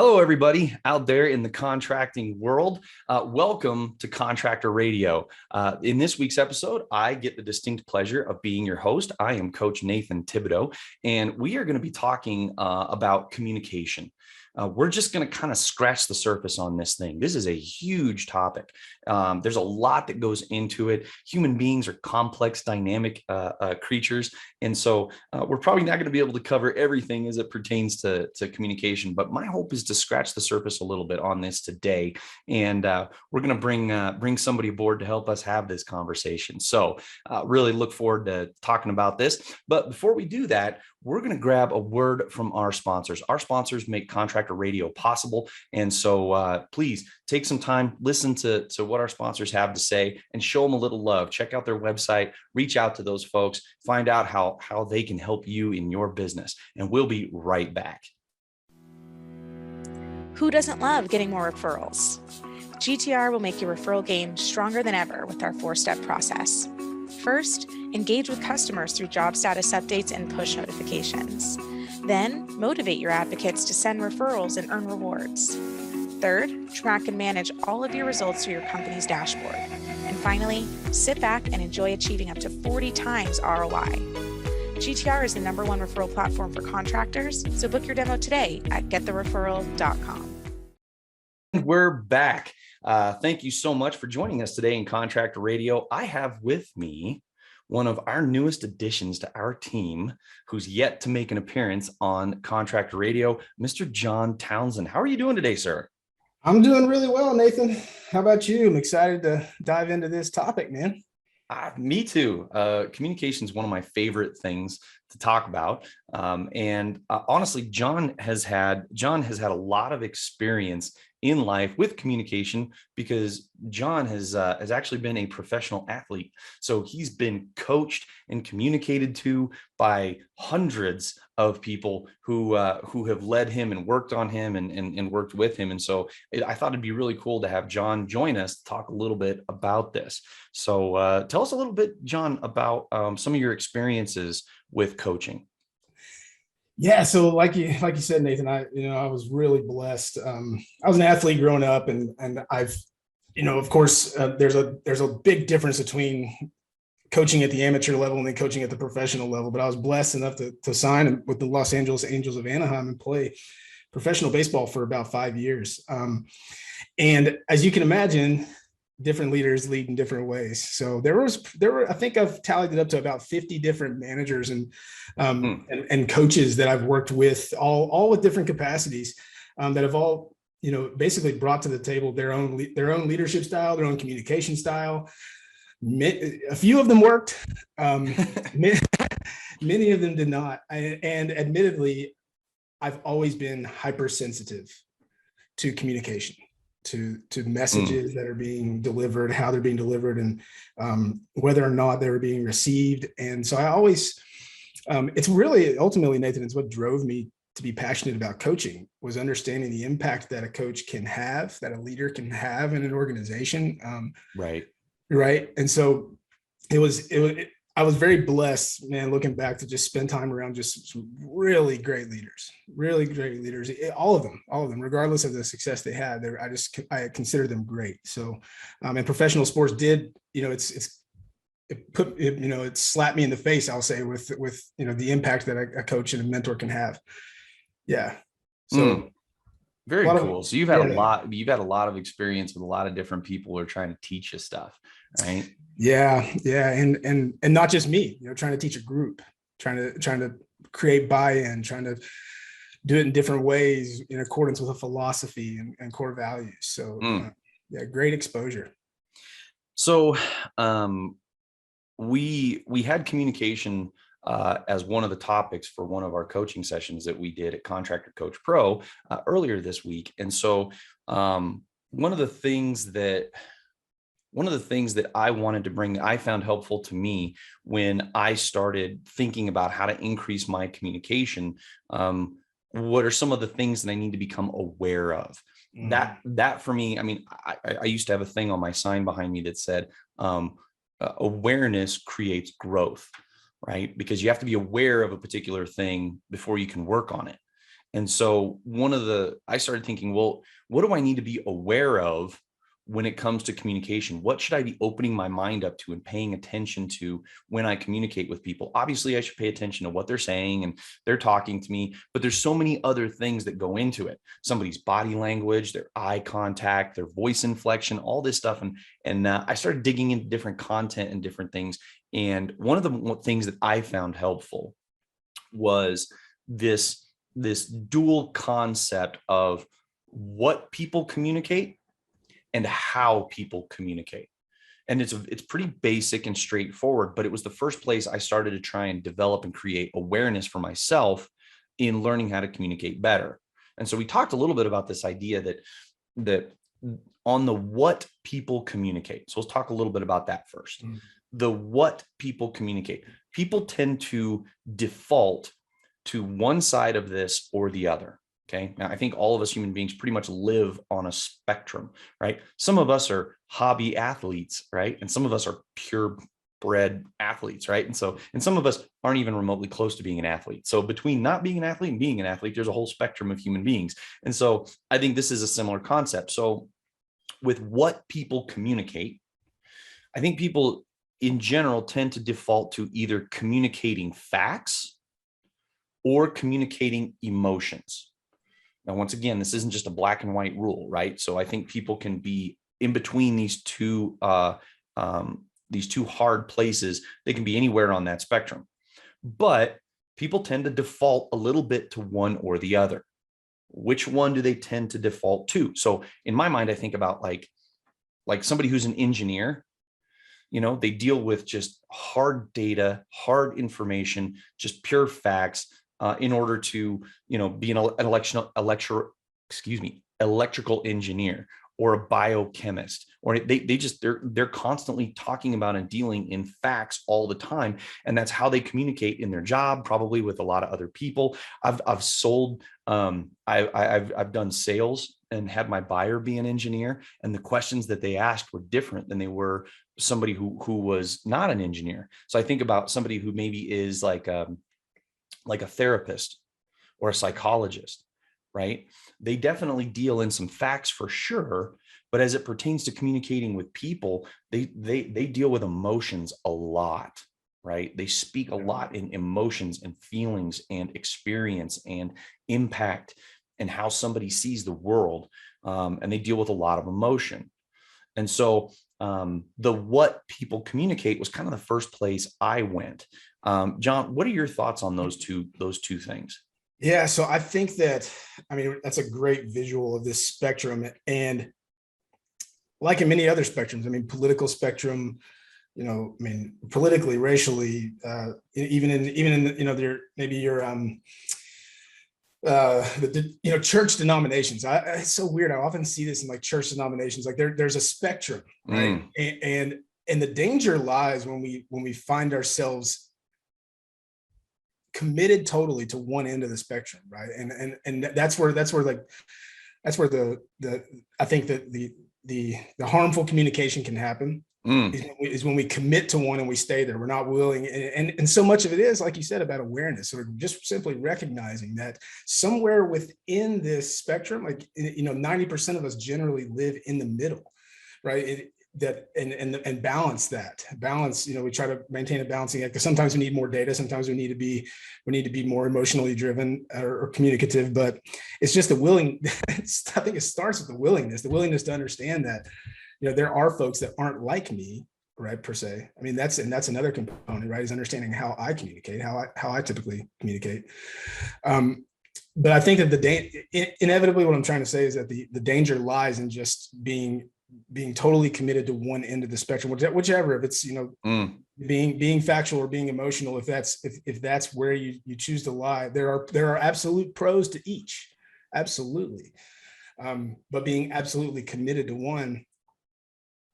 Hello, everybody out there in the contracting world. Welcome to Contractor Radio. In this week's episode, I get the distinct pleasure of being your host. I am Coach Nathan Tebedo, and we are going to be talking about communication. We're just going to kind of scratch the surface on this thing. This is a huge topic. There's a lot that goes into it. Human beings are complex, dynamic creatures. And so we're probably not going to be able to cover everything as it pertains to communication. But my hope is to scratch the surface a little bit on this today. And we're going to bring somebody aboard to help us have this conversation. So really look forward to talking about this. But before we do that, we're going to grab a word from our sponsors. Our sponsors make Contractor Radio possible. And so please take some time, listen to what our sponsors have to say, and show them a little love. Check out their website, reach out to those folks, find out how they can help you in your business. And we'll be right back. Who doesn't love getting more referrals? GTR will make your referral game stronger than ever with our 4-step process. First, engage with customers through job status updates and push notifications. Then, motivate your advocates to send referrals and earn rewards. Third, track and manage all of your results through your company's dashboard. And finally, sit back and enjoy achieving up to 40 times ROI. GTR is the #1 referral platform for contractors, so book your demo today at getthereferral.com. We're back. Thank you so much for joining us today in Contractor Radio. I have with me one of our newest additions to our team who's yet to make an appearance on Contractor Radio, Mr. Jon Townsend. How are you doing today, sir? I'm doing really well, Nathan. How about you? I'm excited to dive into this topic, man. Me too. Communication is one of my favorite things to talk about. Honestly, Jon has had a lot of experience in life with communication because Jon has actually been a professional athlete. So he's been coached and communicated to by hundreds of people who have led him and worked on him and worked with him. And so I thought it'd be really cool to have Jon join us to talk a little bit about this. So tell us a little bit, Jon, about some of your experiences with coaching. Yeah, so like you said, Nathan, I was really blessed. I was an athlete growing up, and I've, of course, there's a big difference between coaching at the amateur level and then coaching at the professional level. But I was blessed enough to sign with the Los Angeles Angels of Anaheim and play professional baseball for about 5 years. And as you can imagine, different leaders lead in different ways. So there were, I think I've tallied it up to about 50 different managers and coaches that I've worked with, all with different capacities, that have all, basically brought to the table their own leadership style, their own communication style. A few of them worked. Many of them did not. And admittedly, I've always been hypersensitive to communication, to messages that are being delivered, how they're being delivered, and whether or not they were being received. And so I always, it's really ultimately, Nathan, it's what drove me to be passionate about coaching, was understanding the impact that a coach can have, that a leader can have in an organization. Right. And so I was very blessed, man, looking back, to just spend time around just some really great leaders, all of them, regardless of the success they had. I consider them great. So, and professional sports did, it slapped me in the face, I'll say, with the impact that a coach and a mentor can have. Yeah. So very cool. So you've had a lot of experience with a lot of different people who are trying to teach you stuff, right? Yeah. And not just me, trying to teach a group, trying to create buy-in, trying to do it in different ways in accordance with a philosophy and core values. So great exposure. So we had communication as one of the topics for one of our coaching sessions that we did at Contractor Coach Pro earlier this week. And so one of the things that I wanted to bring, I found helpful to me when I started thinking about how to increase my communication. What are some of the things that I need to become aware of? That for me, I mean, I used to have a thing on my sign behind me that said, awareness creates growth, right? Because you have to be aware of a particular thing before you can work on it. And so I started thinking, well, what do I need to be aware of when it comes to communication? What should I be opening my mind up to and paying attention to when I communicate with people? Obviously, I should pay attention to what they're saying and they're talking to me, but there's so many other things that go into it. Somebody's body language, their eye contact, their voice inflection, all this stuff. And I started digging into different content and different things. And one of the things that I found helpful was this dual concept of what people communicate and how people communicate. And it's pretty basic and straightforward, but it was the first place I started to try and develop and create awareness for myself in learning how to communicate better. And so we talked a little bit about this idea that on the what people communicate. So let's talk a little bit about that first. The what people communicate. People tend to default to one side of this or the other. Okay. Now, I think all of us human beings pretty much live on a spectrum, right? Some of us are hobby athletes, right? And some of us are purebred athletes, right? And some of us aren't even remotely close to being an athlete. So between not being an athlete and being an athlete, there's a whole spectrum of human beings. And so I think this is a similar concept. So with what people communicate, I think people in general tend to default to either communicating facts or communicating emotions. Now, once again, this isn't just a black and white rule, right? So I think people can be in between these two hard places. They can be anywhere on that spectrum, but people tend to default a little bit to one or the other. Which one do they tend to default to? So in my mind, I think about like somebody who's an engineer. They deal with just hard data, hard information, just pure facts. In order to, be an electrical engineer or a biochemist, or they're constantly talking about and dealing in facts all the time. And that's how they communicate in their job, probably with a lot of other people. I've sold, I've done sales and had my buyer be an engineer, and the questions that they asked were different than they were somebody who was not an engineer. So I think about somebody who maybe is like a therapist or a psychologist, right? They definitely deal in some facts for sure, but as it pertains to communicating with people, they deal with emotions a lot, right? They speak a lot in emotions and feelings and experience and impact and how somebody sees the world, and they deal with a lot of emotion. And so the what people communicate was kind of the first place I went. Jon, what are your thoughts on those two things? Yeah, so I think that's a great visual of this spectrum. And like in many other spectrums, political spectrum, politically, racially, even in there maybe your church denominations. It's so weird. I often see this in like church denominations. Like there's a spectrum, right? And the danger lies when we find ourselves committed totally to one end of the spectrum, right? And that's where the I think that the harmful communication can happen. Is when we commit to one and we stay there. We're not willing, and so much of it is, like you said, about awareness, or just simply recognizing that somewhere within this spectrum, 90% of us generally live in the middle, right? And balance, we try to maintain a balancing act, because sometimes we need more data, sometimes we need to be more emotionally driven or communicative, but it's just I think it starts with the willingness to understand that there are folks that aren't like me, right, per se. That's another component, right, is understanding how I communicate, how I typically communicate. But I think that inevitably what I'm trying to say is that the danger lies in just being totally committed to one end of the spectrum, whichever, if it's being factual or being emotional, if that's where you choose to lie, there are absolute pros to each, absolutely, but being absolutely committed to one,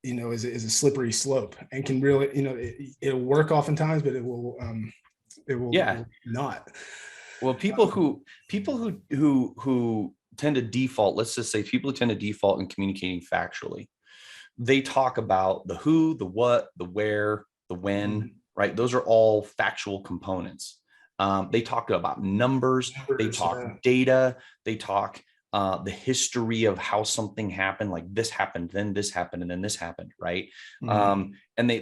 is a slippery slope, and can really, it'll work oftentimes, but it will not. Well, people who tend to default, let's just say people who tend to default in communicating factually, they talk about the who, the what, the where, the when, right? Those are all factual components. They talk about numbers, they talk data, they talk the history of how something happened, like this happened, then this happened, and then this happened, right? And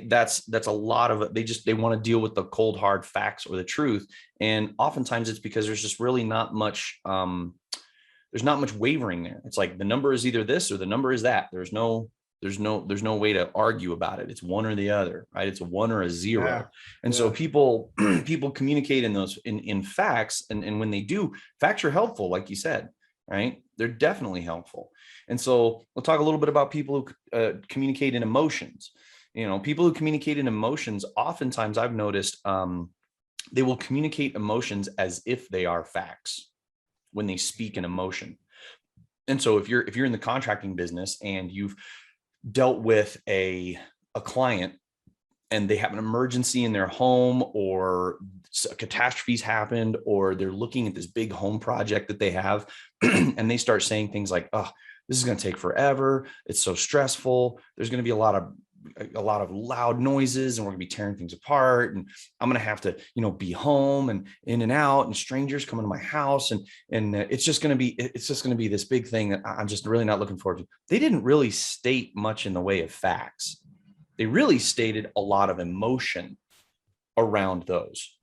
that's a lot of it. They want to deal with the cold hard facts or the truth, and oftentimes it's because there's just really not much there's not much wavering there. It's like the number is either this or the number is that. There's no way to argue about it. It's one or the other, right? It's a one or a zero. Yeah. And so people communicate in those in facts, and when they do, facts are helpful, like you said, right? They're definitely helpful. And so we'll talk a little bit about people who communicate in emotions. People who communicate in emotions, oftentimes I've noticed they will communicate emotions as if they are facts when they speak in emotion. And so if you're in the contracting business and you've dealt with a client and they have an emergency in their home, or a catastrophe's happened, or they're looking at this big home project that they have, and they start saying things like, "Oh, this is going to take forever. It's so stressful. There's going to be a lot of loud noises, and we're going to be tearing things apart. And I'm going to have to, be home and in and out, and strangers coming to my house. And it's just going to be this big thing that I'm just really not looking forward to." They didn't really state much in the way of facts. They really stated a lot of emotion around those,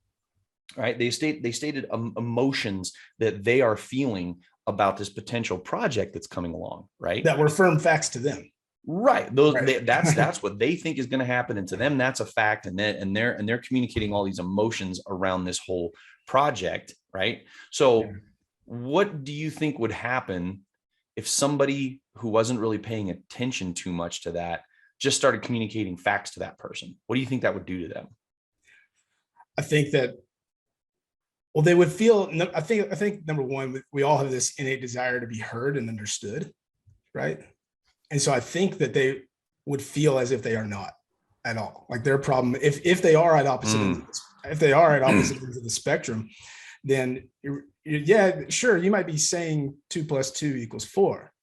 right? They stated emotions that they are feeling about this potential project that's coming along, right? That were firm facts to them. Right. That's what they think is going to happen. And to them, that's a fact. And they're communicating all these emotions around this whole project. Right. So what do you think would happen if somebody who wasn't really paying attention too much to that just started communicating facts to that person? What do you think that would do to them? I think that, well, they would feel, I think number one, we all have this innate desire to be heard and understood. Right. And so I think that they would feel as if they are not at all. Like their problem, if they are at opposite ends, if they are at opposite ends of the spectrum, then sure, you might be saying 2 + 2 = 4.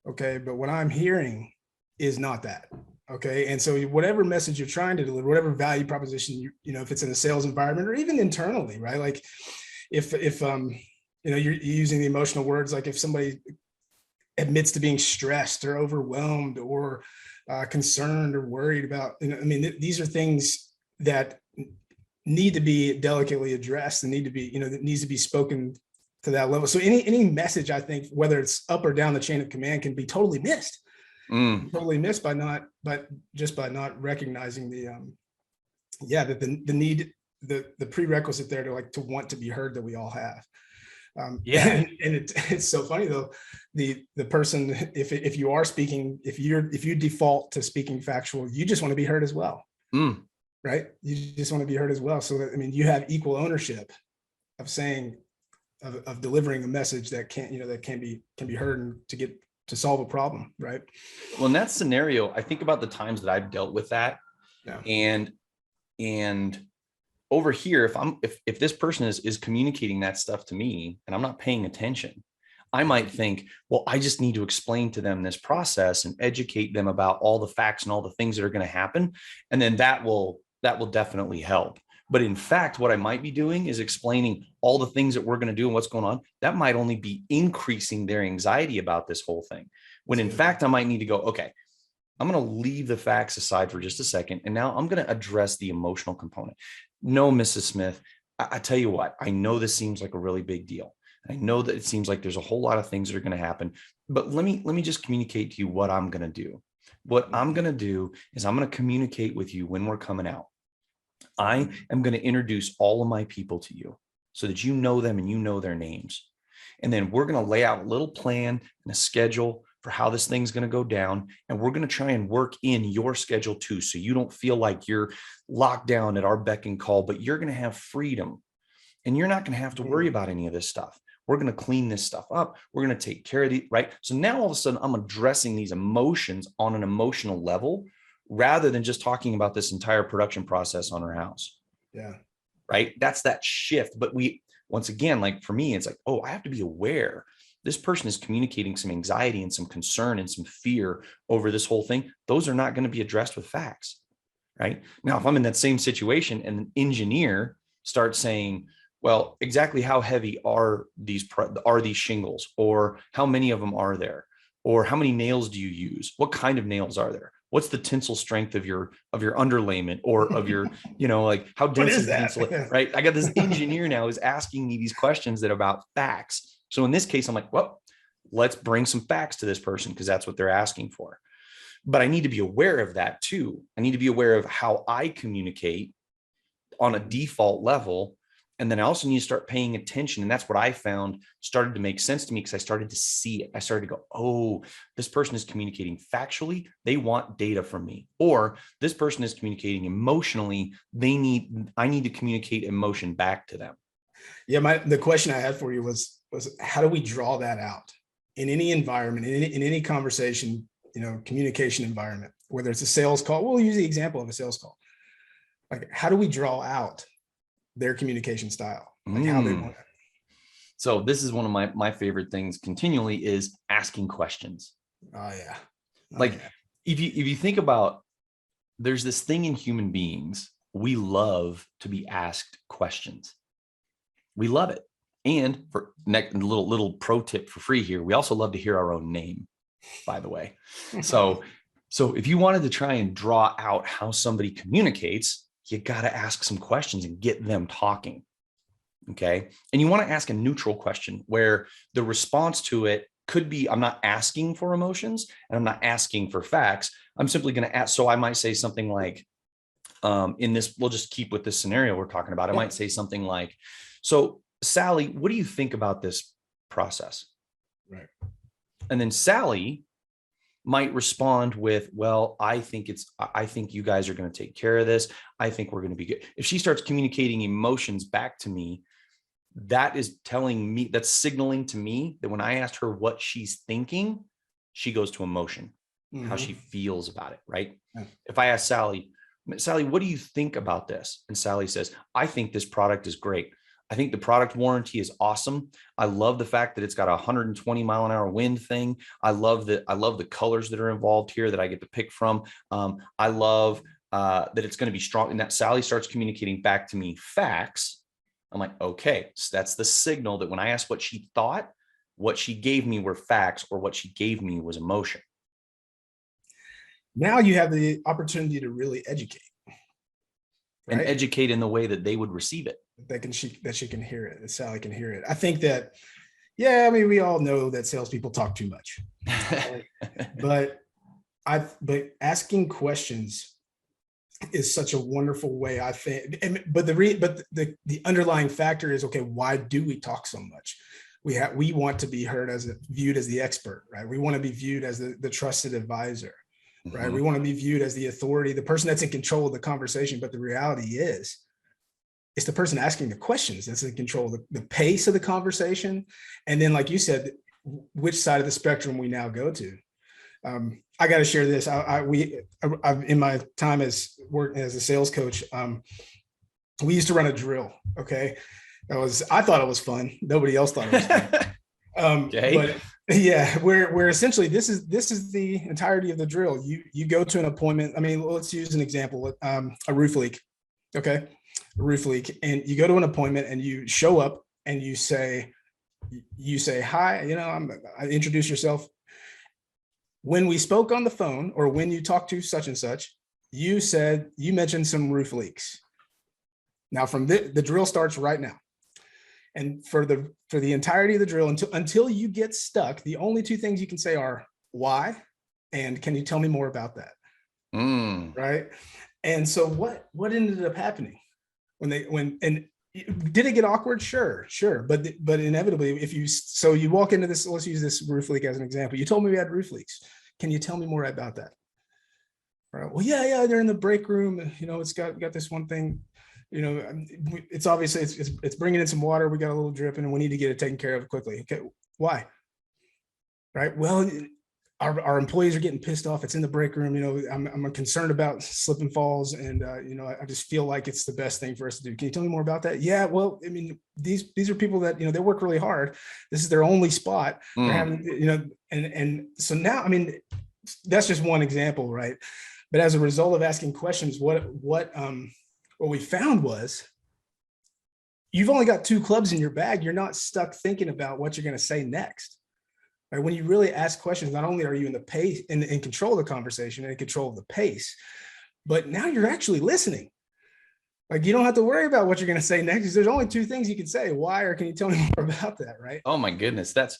Okay, but what I'm hearing is not that. Okay, and so whatever message you're trying to deliver, whatever value proposition if it's in a sales environment or even internally, right? Like if you're using the emotional words, like if somebody admits to being stressed or overwhelmed or concerned or worried about, these are things that need to be delicately addressed and need to be, that needs to be spoken to that level. So any message, I think, whether it's up or down the chain of command, can be totally missed. Totally missed by not recognizing that the need, the prerequisite there to want to be heard that we all have. And it's so funny though, the person, if you are speaking, if you default to speaking factual, you just want to be heard as well. Right? You just want to be heard as well. So that, you have equal ownership of saying, of delivering a message that can be heard and to solve a problem. Right. Well, in that scenario, I think about the times that I've dealt with that. Yeah. And over here, if this person is communicating that stuff to me and I'm not paying attention, I might think, well, I just need to explain to them this process and educate them about all the facts and all the things that are going to happen. And then that will definitely help. But in fact, what I might be doing is explaining all the things that we're going to do and what's going on. That might only be increasing their anxiety about this whole thing. When in fact, I might need to go, okay, I'm going to leave the facts aside for just a second. And now I'm going to address the emotional component. No, Mrs. Smith, I tell you what, I know this seems like a really big deal. I know that it seems like there's a whole lot of things that are going to happen, but let me just communicate to you what I'm going to do. What I'm going to do is I'm going to communicate with you when we're coming out. I am going to introduce all of my people to you so that you know them and you know their names. And then we're going to lay out a little plan and a schedule for how this thing's going to go down. And we're going to try and work in your schedule too. So you don't feel like you're locked down at our beck and call, but you're going to have freedom and you're not going to have to worry about any of this stuff. We're going to clean this stuff up. We're going to take care of it, right? So now all of a sudden I'm addressing these emotions on an emotional level rather than just talking about this entire production process on our house. Yeah. Right. That's that shift. But once again, like for me, it's like, oh, I have to be aware. This person is communicating some anxiety and some concern and some fear over this whole thing. Those are not going to be addressed with facts. Right now, if I'm in that same situation and an engineer starts saying, well, exactly how heavy are these shingles, or how many of them are there, or how many nails do you use? What kind of nails are there? What's the tensile strength of your underlayment, or of your, like how dense is the insulation, right? I got this engineer now who's asking me these questions that are about facts. So in this case, I'm like, well, let's bring some facts to this person because that's what they're asking for. But I need to be aware of that too. I need to be aware of how I communicate on a default level. And then I also need to start paying attention. And that's what I found started to make sense to me, because I started to see it. I started to go, oh, this person is communicating factually. They want data from me. Or this person is communicating emotionally. I need to communicate emotion back to them. Yeah. The question I had for you was how do we draw that out in any environment, in any conversation, communication environment, whether it's a sales call? We'll use the example of a sales call. Like, how do we draw out their communication style, like how they want it? So this is one of my favorite things continually is asking questions. Oh yeah. If you think about, there's this thing in human beings, we love to be asked questions. We love it. And for next little pro tip for free here, we also love to hear our own name, by the way. So if you wanted to try and draw out how somebody communicates, you got to ask some questions and get them talking. Okay. And you want to ask a neutral question where the response to it could be, I'm not asking for emotions and I'm not asking for facts. I'm simply going to ask. So I might say something like, in this, we'll just keep with this scenario we're talking about. I might say something like, so Sally, what do you think about this process? Right. And then Sally might respond with, well, I think you guys are going to take care of this. I think we're going to be good. If she starts communicating emotions back to me, that is telling me, that's signaling to me that when I asked her what she's thinking, she goes to emotion, how she feels about it, right? Yeah. If I ask Sally, what do you think about this? And Sally says, I think this product is great. I think the product warranty is awesome. I love the fact that it's got a 120 mile an hour wind thing. I love the colors that are involved here that I get to pick from. I love that it's going to be strong. And that Sally starts communicating back to me facts. I'm like, okay, so that's the signal that when I asked what she thought, what she gave me were facts, or what she gave me was emotion. Now you have the opportunity to really educate. Right? And educate in the way that they would receive it. That she can hear it, that Sally can hear it. I think that, yeah, I mean, we all know that salespeople talk too much, but asking questions is such a wonderful way, I think. But the underlying factor is, okay, why do we talk so much? We want to be viewed as the expert, right? We want to be viewed as the trusted advisor, right? We want to be viewed as the authority, the person that's in control of the conversation. But the reality is, it's the person asking the questions that's in control of the pace of the conversation. And then, like you said, which side of the spectrum we now go to. I got to share this. I've in my time as working as a sales coach, we used to run a drill. Okay. I thought it was fun. Nobody else thought it was fun. Okay. But yeah, where essentially this is the entirety of the drill. You go to an appointment. I mean, let's use an example, a roof leak. Okay. A roof leak. And you go to an appointment and you show up and you say, hi, I introduce yourself. When we spoke on the phone, or when you talked to such and such, you mentioned some roof leaks. Now from the drill starts right now. And for the entirety of the drill, until you get stuck, the only two things you can say are why and can you tell me more about that? Right. And so what ended up happening when did it get awkward? Sure. But inevitably, you walk into this, let's use this roof leak as an example. You told me we had roof leaks. Can you tell me more about that? Right. Well, yeah, they're in the break room. It's got this one thing, it's obviously it's bringing in some water. We got a little drip and we need to get it taken care of quickly. Okay. Why? Right. Well, our employees are getting pissed off. It's in the break room. I'm concerned about slip and falls. And, I just feel like it's the best thing for us to do. Can you tell me more about that? Yeah, well, I mean, these are people that, they work really hard. This is their only spot. They're having, and so now, I mean, that's just one example, right? But as a result of asking questions, what we found was you've only got 2 clubs in your bag. You're not stuck thinking about what you're going to say next. Right? When you really ask questions, not only are you in the pace, in control of the conversation and in control of the pace, but now you're actually listening. Like, you don't have to worry about what you're going to say next. There's only 2 things you can say. Why, or can you tell me more about that? Right. Oh my goodness. That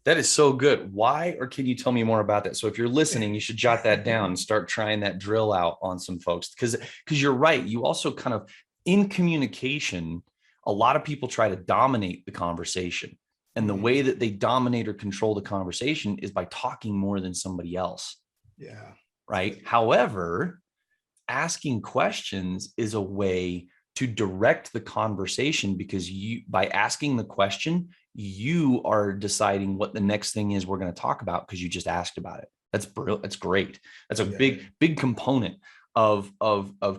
is so good. Why, or can you tell me more about that? So if you're listening, you should jot that down and start trying that drill out on some folks, because you're right. You also kind of, in communication, a lot of people try to dominate the conversation. And the way that they dominate or control the conversation is by talking more than somebody else. Yeah. Right. However, asking questions is a way to direct the conversation, because by asking the question, you are deciding what the next thing is we're going to talk about, because you just asked about it. That's brilliant. That's great. That's a big component of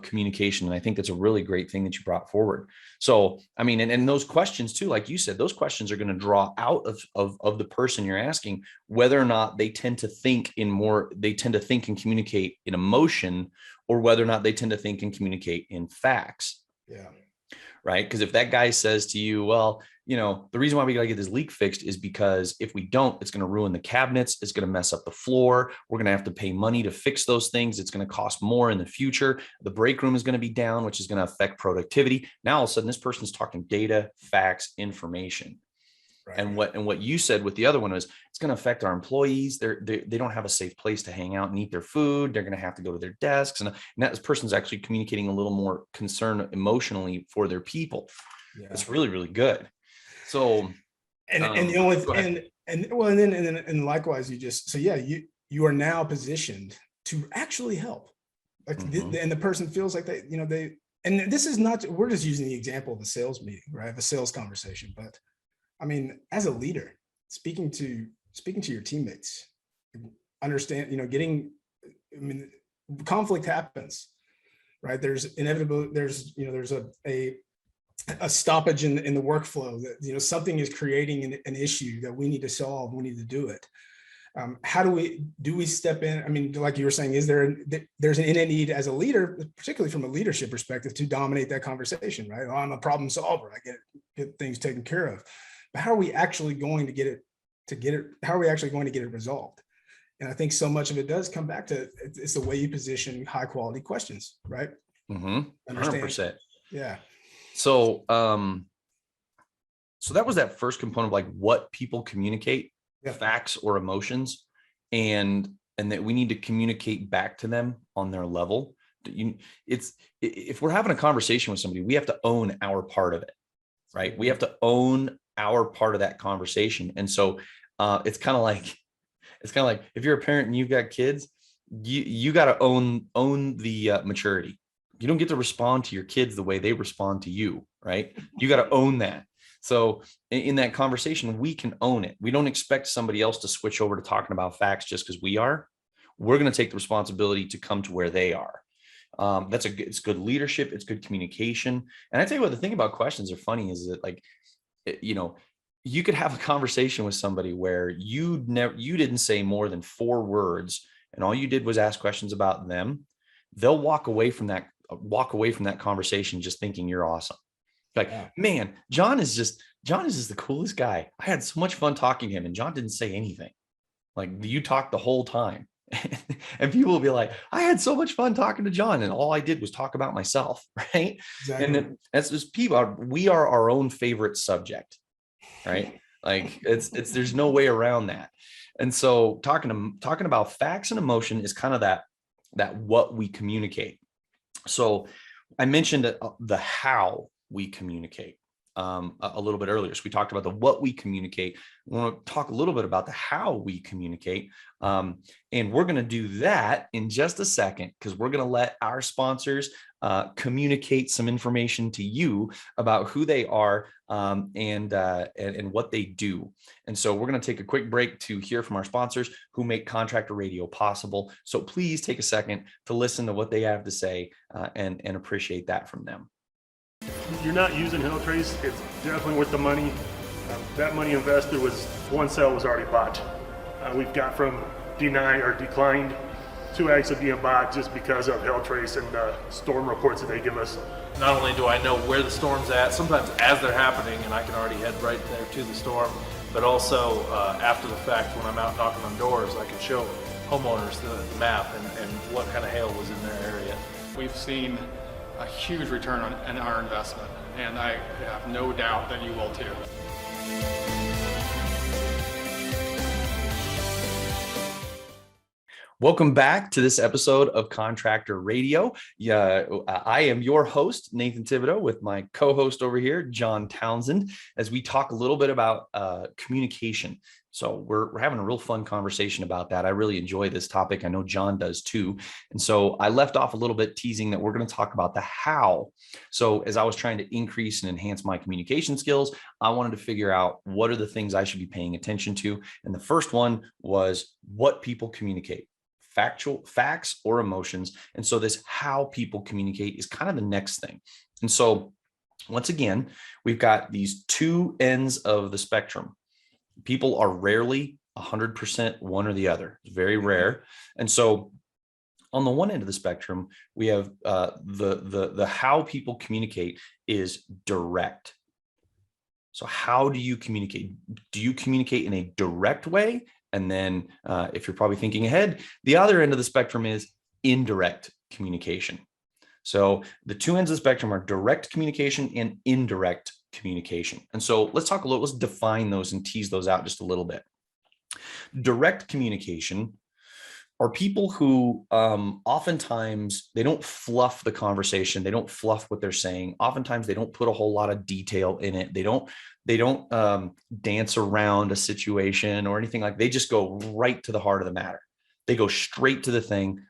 communication. And I think that's a really great thing that you brought forward. So, I mean, and those questions too, like you said, those questions are going to draw out of the person you're asking, whether or not they tend to think and communicate in emotion, or whether or not they tend to think and communicate in facts. Yeah. Right. Because if that guy says to you, well, the reason why we got to get this leak fixed is because if we don't, it's going to ruin the cabinets. It's going to mess up the floor. We're going to have to pay money to fix those things. It's going to cost more in the future. The break room is going to be down, which is going to affect productivity. Now, all of a sudden, this person's talking data, facts, information. Right. And what you said with the other one was, it's going to affect our employees. They don't have a safe place to hang out and eat their food. They're going to have to go to their desks. And that person's actually communicating a little more concern emotionally for their people. Yeah. It's really, really good. So, and the only and likewise, you are now positioned to actually help. Like, and the person feels like they, and this is not, we're just using the example of a sales meeting, right? Of a sales conversation. But I mean, as a leader, speaking to your teammates, understand, conflict happens, right? There's inevitable, there's a stoppage in the workflow that, something is creating an issue that we need to solve. We need to do it. How do we step in? I mean, like you were saying, there's an innate need as a leader, particularly from a leadership perspective, to dominate that conversation, right? I'm a problem solver. I get things taken care of. But how are we actually going to get it? How are we actually going to get it resolved? And I think so much of it does come back to, it's the way you position high quality questions, right? 100%. Yeah. So, so that was that first component of like what people communicate, facts or emotions, and that we need to communicate back to them on their level. If we're having a conversation with somebody, we have to own our part of it, right? We have to own our part of that conversation. And so it's kind of like if you're a parent and you've got kids, you got to own the maturity. You don't get to respond to your kids the way they respond to you, right? You got to own that. So in that conversation, we can own it. We don't expect somebody else to switch over to talking about facts just because we are. We're going to take the responsibility to come to where they are. It's good leadership. It's good communication. And I tell you what, the thing about questions are funny is that, like, you could have a conversation with somebody where you didn't say more than 4 words, and all you did was ask questions about them. They'll walk away from that conversation just thinking you're awesome. Like, man, Jon is just the coolest guy. I had so much fun talking to him, and Jon didn't say anything. Like, you talked the whole time. And people will be like, I had so much fun talking to Jon, and all I did was talk about myself, right? Exactly. And that's just people. We are our own favorite subject, right? Like, there's no way around that. And so talking about facts and emotion is kind of that what we communicate. So I mentioned the how we communicate a little bit earlier. So we talked about the what we communicate. We want to talk a little bit about the how we communicate. And we're going to do that in just a second, because we're going to let our sponsors communicate some information to you about who they are and what they do. And so we're going to take a quick break to hear from our sponsors who make Contractor Radio possible. So please take a second to listen to what they have to say and appreciate that from them. You're not using Hill Trace, it's definitely worth the money. That money invested one sale was already bought. We've got from denied or declined two eggs of being bought just because of hail trace and storm reports that they give us. Not only do I know where the storm's at, sometimes as they're happening, and I can already head right there to the storm, but also after the fact, when I'm out knocking on doors, I can show homeowners the map and what kind of hail was in their area. We've seen a huge return on our investment, and I have no doubt that you will too. Welcome back to this episode of Contractor Radio. I am your host, Nathan Tebedo, with my co-host over here, Jon Townsend, as we talk a little bit about communication. So we're having a real fun conversation about that. I really enjoy this topic. I know Jon does too. And so I left off a little bit teasing that we're going to talk about the how. So as I was trying to increase and enhance my communication skills, I wanted to figure out what are the things I should be paying attention to. And the first one was what people communicate. Facts or emotions. And so this how people communicate is kind of the next thing. And so once again, we've got these two ends of the spectrum. People are rarely 100% one or the other. It's very rare. And so on the one end of the spectrum, we have the how people communicate is direct. So how do you communicate? Do you communicate in a direct way? And then if you're probably thinking ahead, the other end of the spectrum is indirect communication. So the two ends of the spectrum are direct communication and indirect communication. And so let's define those and tease those out just a little bit. Direct communication are people who oftentimes they don't fluff the conversation. They don't fluff what they're saying. Oftentimes they don't put a whole lot of detail in it. They don't dance around a situation or anything like. They just go right to the heart of the matter. They go straight to the thing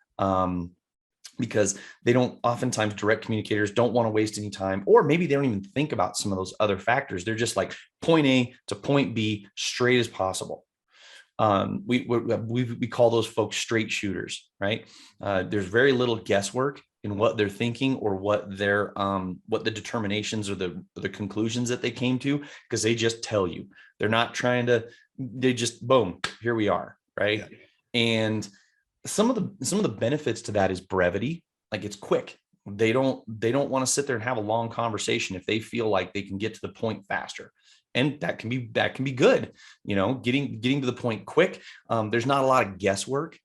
because they don't. Oftentimes, direct communicators don't want to waste any time, or maybe they don't even think about some of those other factors. They're just like point A to point B, straight as possible. We call those folks straight shooters, right? There's very little guesswork in what they're thinking or what the determinations or the conclusions that they came to, because they just tell you. They're not trying to. They just boom, here we are, right? Yeah. And some of the benefits to that is brevity. Like it's quick. They don't want to sit there and have a long conversation if they feel like they can get to the point faster. And that can be good, getting to the point quick. There's not a lot of guesswork.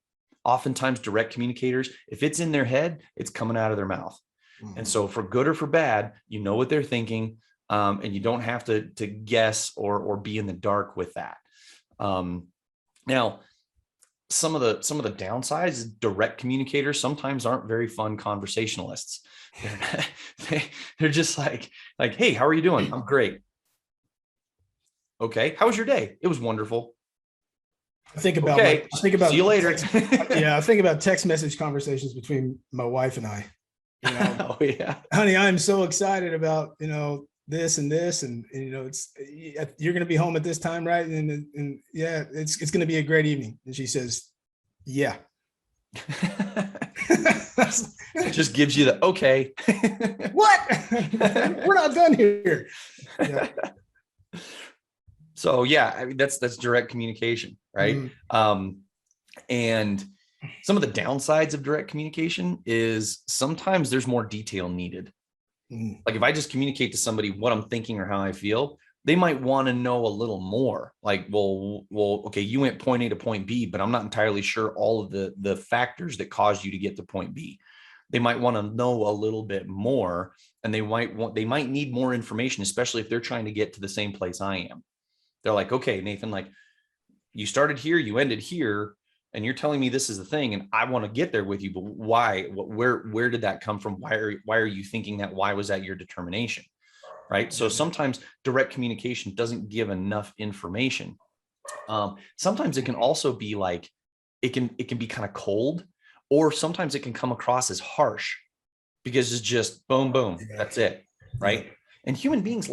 Oftentimes direct communicators, if it's in their head, it's coming out of their mouth. Mm-hmm. And so for good or for bad, you know what they're thinking, and you don't have to guess or be in the dark with that. Now, some of the downsides is direct communicators sometimes aren't very fun conversationalists. They're just like, hey, how are you doing? I'm great. Okay. How was your day? It was wonderful. I think about see you later. I think about text message conversations between my wife and I. Oh yeah, honey, I'm so excited about this and this, and it's you're going to be home at this time, right? And yeah, it's going to be a great evening. And she says, yeah. It just gives you the okay. What? We're not done here. Yeah. So yeah, I mean, that's direct communication, right? Mm-hmm. And some of the downsides of direct communication is sometimes there's more detail needed. Mm-hmm. Like if I just communicate to somebody what I'm thinking or how I feel, they might want to know a little more. Like, well, okay, you went point A to point B, but I'm not entirely sure all of the factors that caused you to get to point B. They might want to know a little bit more, and they might need more information, especially if they're trying to get to the same place I am. They're like, okay, Nathan, like you started here, you ended here, and you're telling me this is the thing, and I want to get there with you, but why? Where did that come from? Why are you thinking that? Why was that your determination? Right? So sometimes direct communication doesn't give enough information. Sometimes it can also be like it can be kind of cold, or sometimes it can come across as harsh because it's just boom, boom, that's it, right? And human beings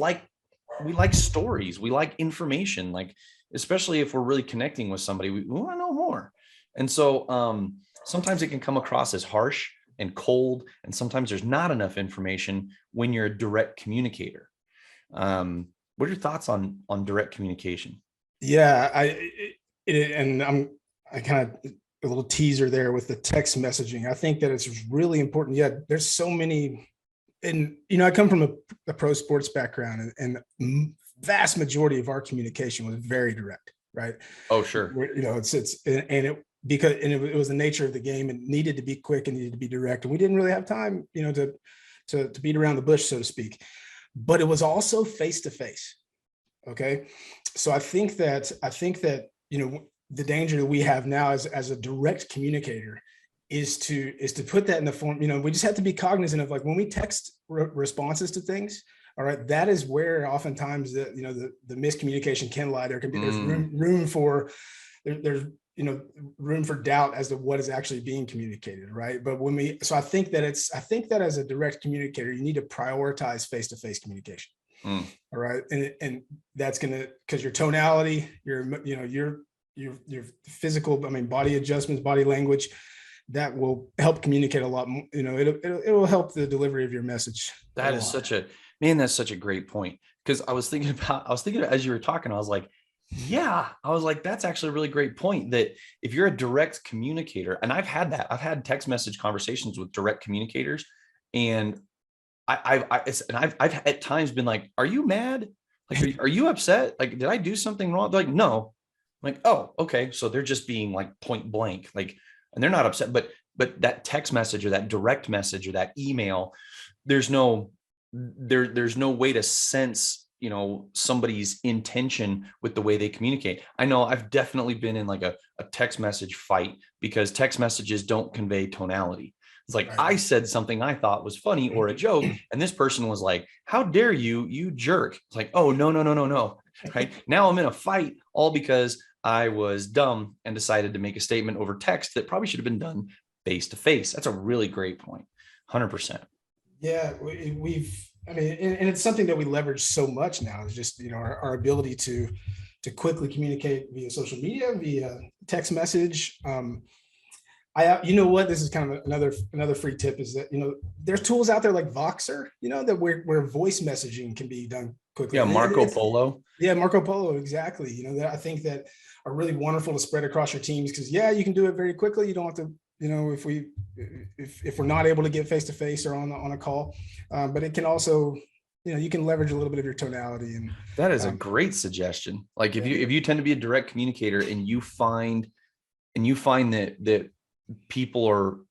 we like stories. We like information, like, especially if we're really connecting with somebody, we want to know more. And so sometimes it can come across as harsh and cold, and sometimes there's not enough information when you're a direct communicator. What are your thoughts on direct communication? Yeah, I kind of a little teaser there with the text messaging. I think that it's really important. Yeah, there's so many, and I come from a pro sports background, and vast majority of our communication was very direct, right? Oh, sure. It was the nature of the game, and needed to be quick and needed to be direct, and we didn't really have time, to beat around the bush, so to speak. But it was also face to face. Okay, so I think that the danger that we have now as a direct communicator is to put that in the form, we just have to be cognizant of, like, when we text responses to things, all right, that is where oftentimes the miscommunication can lie. There can be, there's room for doubt as to what is actually being communicated, right? But I think that as a direct communicator, you need to prioritize face-to-face communication. All right, and that's because your tonality, your physical, body adjustments, body language, that will help communicate a lot more. It will help the delivery of your message. That's such a great point. Because I was thinking as you were talking, I was like, that's actually a really great point, that if you're a direct communicator, and I've had text message conversations with direct communicators, and I've at times been like, are you mad? Like, are you upset? Like, did I do something wrong? They're like, no. I'm like, oh, okay. So they're just being like point blank, like, and they're not upset, but that text message or that direct message or that email, there's no way to sense, somebody's intention with the way they communicate. I know I've definitely been in like a text message fight, because text messages don't convey tonality. It's like, I said something I thought was funny or a joke, and this person was like, how dare you jerk. It's like, oh, no. Right now I'm in a fight, all because I was dumb and decided to make a statement over text that probably should have been done face to face. That's a really great point. 100%. Yeah, and it's something that we leverage so much now, is just, our ability to quickly communicate via social media, via text message. This is kind of another free tip, is that, there's tools out there like Voxer, that where voice messaging can be done quickly. Yeah, Marco Polo. Yeah, Marco Polo, exactly. That I think that are really wonderful to spread across your teams, because you can do it very quickly. You don't have to, if we're not able to get face to face or on a call, but it can also, you can leverage a little bit of your tonality. And that is a great suggestion. Like, if you tend to be a direct communicator and you find that people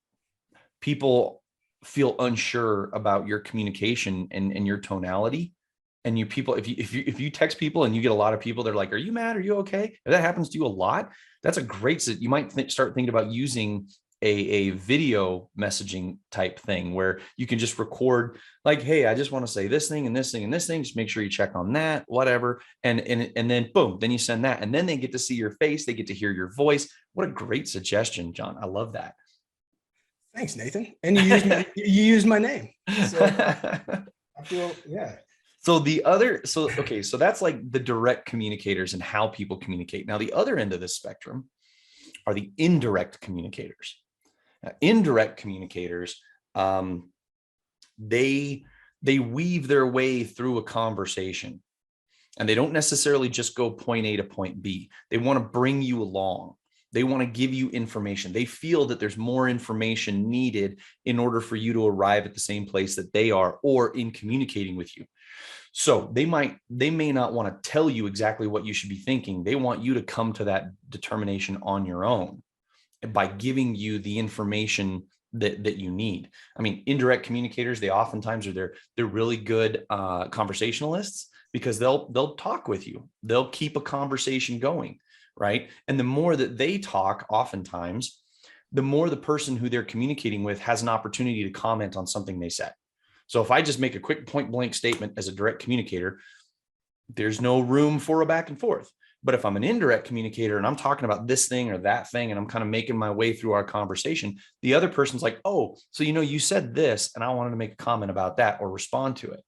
feel unsure about your communication and your tonality, and if you text people and you get a lot of people, they're like, are you mad? Are you okay? If that happens to you a lot, that's a great, you might start thinking about using a video messaging type thing, where you can just record, like, hey, I just want to say this thing and this thing and this thing. Just make sure you check on that, whatever. And then boom, then you send that, and then they get to see your face. They get to hear your voice. What a great suggestion, John. I love that. Thanks, Nathan. And you used my name. So I feel, yeah. So so that's like the direct communicators and how people communicate. Now, the other end of this spectrum are the indirect communicators. Now, indirect communicators, they weave their way through a conversation, and they don't necessarily just go point A to point B. They want to bring you along. They want to give you information. They feel that there's more information needed in order for you to arrive at the same place that they are, or in communicating with you. So they may not want to tell you exactly what you should be thinking. They want you to come to that determination on your own by giving you the information that you need. Indirect communicators, they oftentimes they're really good conversationalists, because they'll talk with you. They'll keep a conversation going, right? And the more that they talk, oftentimes, the more the person who they're communicating with has an opportunity to comment on something they said. So if I just make a quick point blank statement as a direct communicator, there's no room for a back and forth. But if I'm an indirect communicator and I'm talking about this thing or that thing, and I'm kind of making my way through our conversation, the other person's like, oh, so, you said this, and I wanted to make a comment about that or respond to it.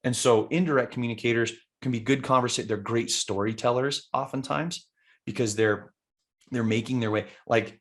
And so indirect communicators can be good conversation. They're great storytellers oftentimes, because they're making their way. Like,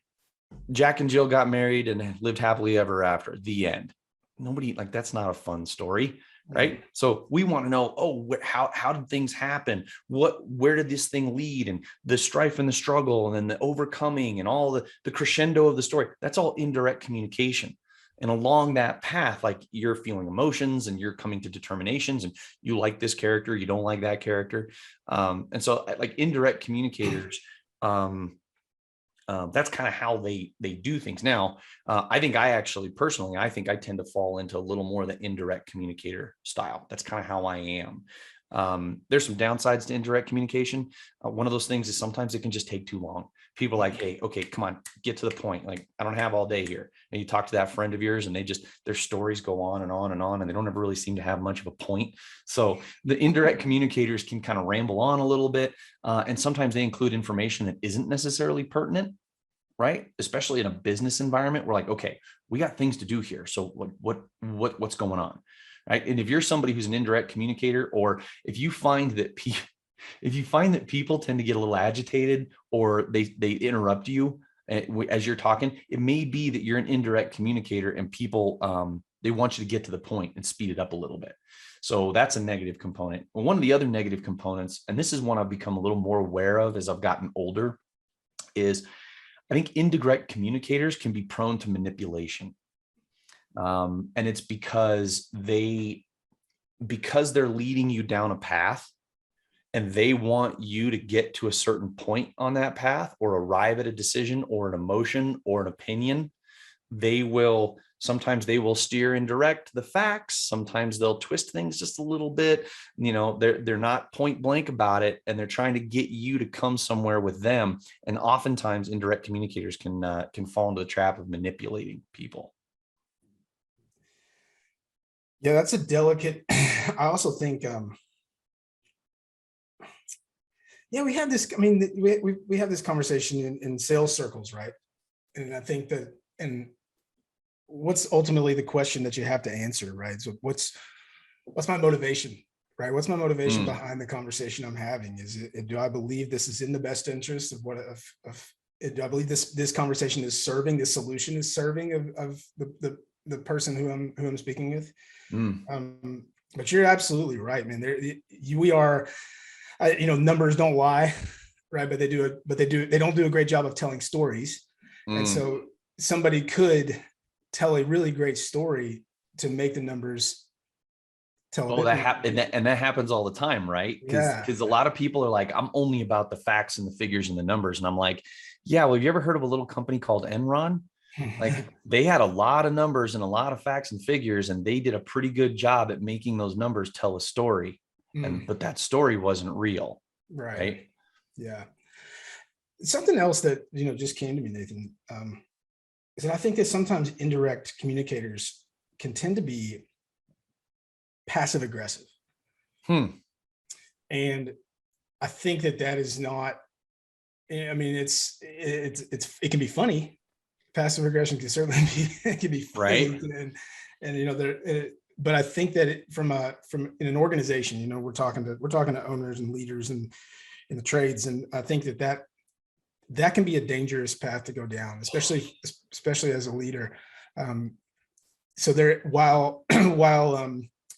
Jack and Jill got married and lived happily ever after. The end. Nobody, like, that's not a fun story, right? So we want to know, how did things happen? Where did this thing lead? And the strife and the struggle, and then the overcoming, and all the crescendo of the story. That's all indirect communication. And along that path, like, you're feeling emotions and you're coming to determinations, and you like this character, you don't like that character. And so, like, indirect communicators, that's kind of how they do things. Now, I think I tend to fall into a little more of the indirect communicator style. That's kind of how I am. There's some downsides to indirect communication. One of those things is sometimes it can just take too long. People are like, hey, okay, come on, get to the point. Like, I don't have all day here. And you talk to that friend of yours, and their stories go on and on and on, and they don't ever really seem to have much of a point. So the indirect communicators can kind of ramble on a little bit. And sometimes they include information that isn't necessarily pertinent, right? Especially in a business environment. We're like, okay, we got things to do here. So what's going on? Right. And if you're somebody who's an indirect communicator, or if you find that people tend to get a little agitated, or they interrupt you as you're talking, it may be that you're an indirect communicator, and people, they want you to get to the point and speed it up a little bit. So that's a negative component. One of the other negative components, and this is one I've become a little more aware of as I've gotten older, is I think indirect communicators can be prone to manipulation. And it's because they're leading you down a path, and they want you to get to a certain point on that path, or arrive at a decision or an emotion or an opinion. Sometimes they will steer and direct the facts. Sometimes they'll twist things just a little bit. They're not point blank about it, and they're trying to get you to come somewhere with them. And oftentimes indirect communicators can fall into the trap of manipulating people. Yeah, that's a delicate. I also think, we have this. I mean, we have this conversation in sales circles, right? And I think that, and what's ultimately the question that you have to answer, right? So what's my motivation, right? What's my motivation behind the conversation I'm having? Do I believe this is in the best interest of do I believe this conversation is serving, this solution is serving of the person who I'm speaking with? But you're absolutely right, man. We are, numbers don't lie, right? But they don't do a great job of telling stories. And so somebody could tell a really great story to make the numbers tell. That happens all the time, right? Because a lot of people are like, I'm only about the facts and the figures and the numbers. And I'm like, yeah, well, have you ever heard of a little company called Enron? Like, they had a lot of numbers and a lot of facts and figures, and they did a pretty good job at making those numbers tell a story. But that story wasn't real. Right. Yeah. Something else that, just came to me, Nathan, is that I think that sometimes indirect communicators can tend to be passive aggressive. And I think that is not, I mean, it can be funny. Passive aggression can certainly be funny, right. And but I think that from in an organization, we're talking to owners and leaders and in the trades, and I think that can be a dangerous path to go down, especially as a leader. So while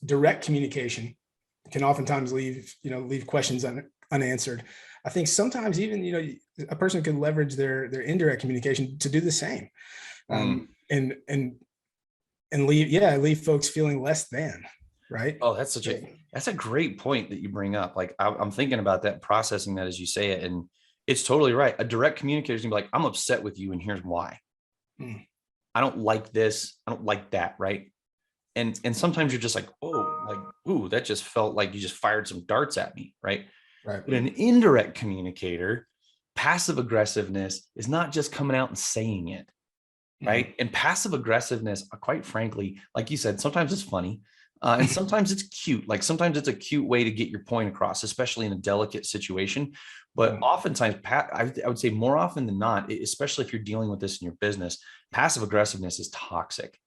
direct communication can oftentimes leave questions unanswered, I think sometimes even a person can leverage their indirect communication to do the same, and leave folks feeling less than, right? Oh, that's a great point that you bring up. Like, I'm thinking about that, processing that as you say it, and it's totally right. A direct communicator is gonna be like, I'm upset with you, and here's why. I don't like this. I don't like that, right? And sometimes you're just like, ooh, that just felt like you just fired some darts at me, right? Right. But an indirect communicator, passive aggressiveness is not just coming out and saying it, right? And passive aggressiveness, quite frankly, like you said, sometimes it's funny, and sometimes it's cute. Like, sometimes it's a cute way to get your point across, especially in a delicate situation. But oftentimes, I would say more often than not, especially if you're dealing with this in your business, passive aggressiveness is toxic,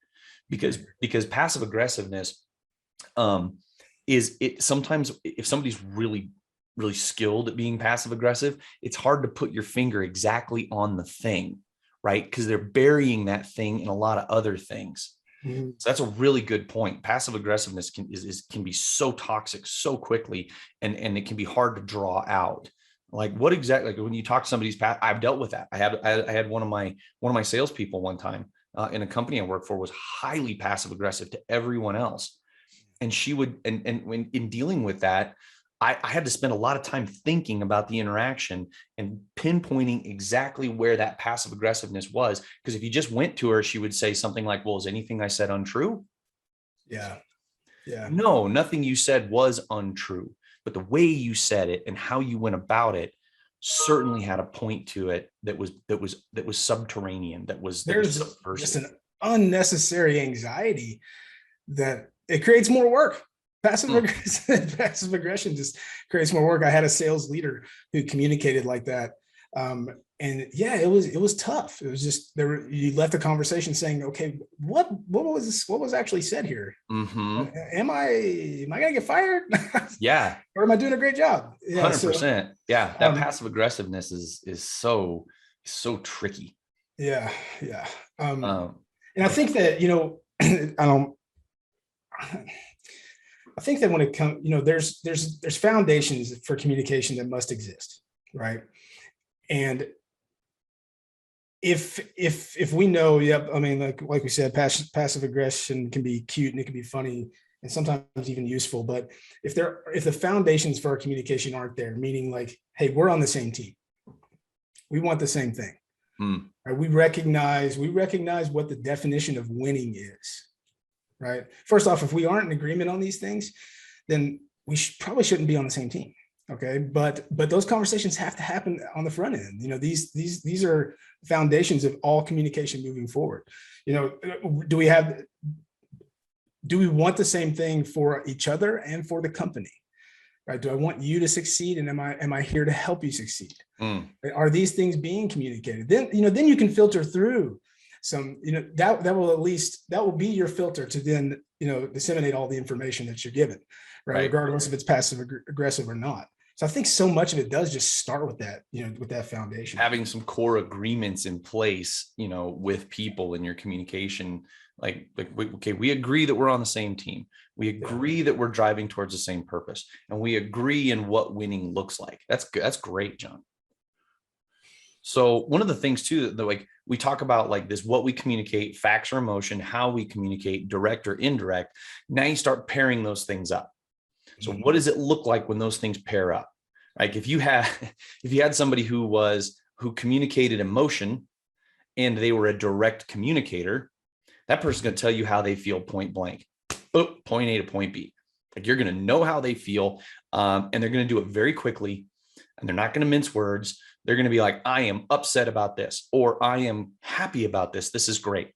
because passive aggressiveness sometimes if somebody's really skilled at being passive aggressive, it's hard to put your finger exactly on the thing, right? Because they're burying that thing in a lot of other things. Mhm. So that's a really good point. Passive aggressiveness can be so toxic so quickly, and it can be hard to draw out. Like what exactly, like when you talk to somebody's past, I've dealt with that. I had one of my salespeople one time in a company I work for was highly passive aggressive to everyone else. And she would, and when in dealing with that, I had to spend a lot of time thinking about the interaction and pinpointing exactly where that passive aggressiveness was. Because if you just went to her, she would say something like, well, is anything I said untrue? Yeah. Yeah. No, nothing you said was untrue, but the way you said it and how you went about it certainly had a point to it that was subterranean, that was There's subversive. just an unnecessary anxiety that it creates more work. Passive aggression just creates more work. I had a sales leader who communicated like that. And yeah, it was tough. It was just you left the conversation saying, okay, what was actually said here? Mm-hmm. Am I gonna get fired? Yeah. Or am I doing a great job? Yeah, 100%. Yeah. That passive aggressiveness is so tricky. Yeah. Yeah. And I think that, I think that when it comes, there's foundations for communication that must exist, right? And if we know, yep, I mean, like we said, passive aggression can be cute and it can be funny and sometimes even useful. But if the foundations for our communication aren't there, meaning like, hey, we're on the same team, we want the same thing. Right? We recognize what the definition of winning is. Right. First off, if we aren't in agreement on these things, then we probably shouldn't be on the same team. Okay. But those conversations have to happen on the front end. These are foundations of all communication moving forward. Do we want the same thing for each other and for the company? Right? Do I want you to succeed, and am I here to help you succeed? Are these things being communicated? Then you can filter through some, that will be your filter to then, disseminate all the information that you're given, right? Regardless if it's passive aggressive or not. So I think so much of it does just start with that, with that foundation. Having some core agreements in place, with people in your communication, we agree that we're on the same team. We agree that we're driving towards the same purpose, and we agree in what winning looks like. That's great, John. So one of the things too, that we talk about like this, what we communicate, facts or emotion, how we communicate, direct or indirect. Now you start pairing those things up. So what does it look like when those things pair up? Like if you had somebody who communicated emotion and they were a direct communicator, that person's going to tell you how they feel point blank. Boop, point A to point B. Like you're going to know how they feel, and they're going to do it very quickly, and they're not going to mince words. They're going to be like, I am upset about this, or I am happy about this. This is great.